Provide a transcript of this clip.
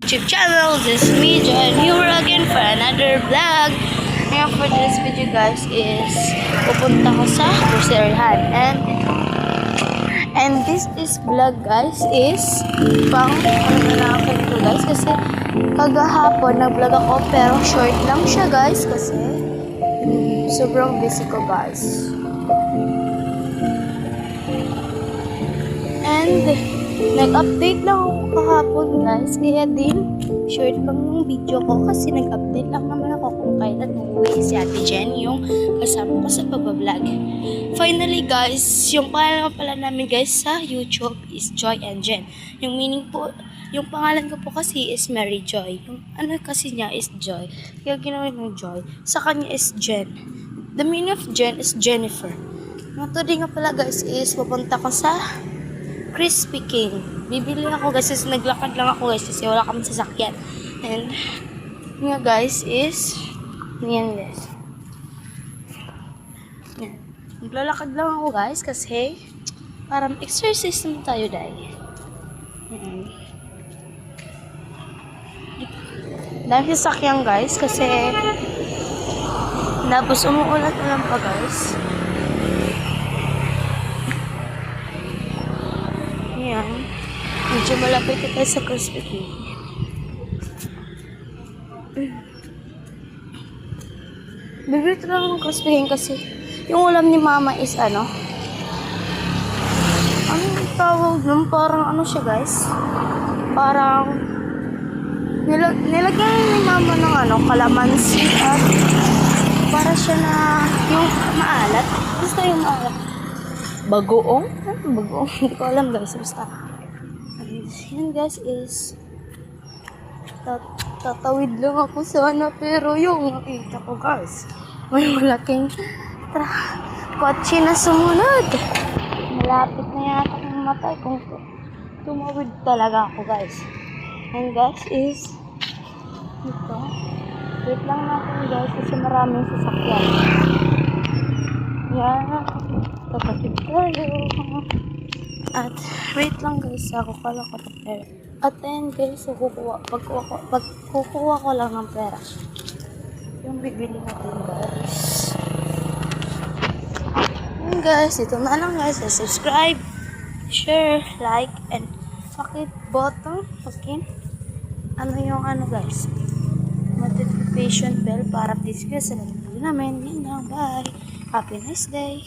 YouTube channel. This is me, Joy, and here again for another vlog. Ngayon for this video guys is pupunta ko sa groceryhan and this is vlog guys is pang ano ko guys kasi kagahapon nag-vlog ako pero short lang siya guys kasi sobrang busy ko guys. And nag-update lang ako kahapon guys, kaya din short lang yung video ko kasi nag-update lang naman ako kung kailan uuwi si Ate Jen yung kasama ko sa pagbablog. Finally guys, yung pangalan pala namin guys sa YouTube is Joy and Jen. Yung meaning po, yung pangalan ko po kasi is Mary Joy. Yung ano kasi niya is Joy. Kaya ginawa ng Joy. Sa kanya is Jen. The meaning of Jen is Jennifer. Yung today nga pala guys is pupunta ko sa Crispy King. Bibili ako guys kasi naglakad lang ako guys kasi wala kami sasakyan. And nga guys is yan guys. Yan. Naglalakad lang ako guys kasi parang exercise naman tayo dahil. Yan. Dahil sasakyan guys kasi tapos umuulan-ulan pa guys. Ayan. Medyo malapit na tayo sa Crispy King. Bibili lang ng Crispy King kasi yung ulam ni Mama is ano? Anong tawag nun? Parang ano siya guys? Parang nilagyan ni Mama ng ano, kalamansi at para siya na yung maalat. Basta yung maalat. Bagoong? Ano bagoong? Hindi ko alam guys. Basta. Yan guys is tatawid lang ako sana pero yung nakita ko guys may malaking kotse na sumunod. Malapit na yata akong matay kung tumawid talaga ako guys. And guys is ito. Wait lang natin guys kasi maraming sasakyan. Yan. Tatapid tayo. At wait lang guys, ako kala ko ng pera. At then guys, pagkukuha ko lang ng pera. Yung bibili natin guys. And guys, ito na lang guys. Subscribe, share, like, and pakit button. Okay? Ano yung ano guys? Notification bell para update kayo sa video namin. Yun lang. Bye. Happy nice day.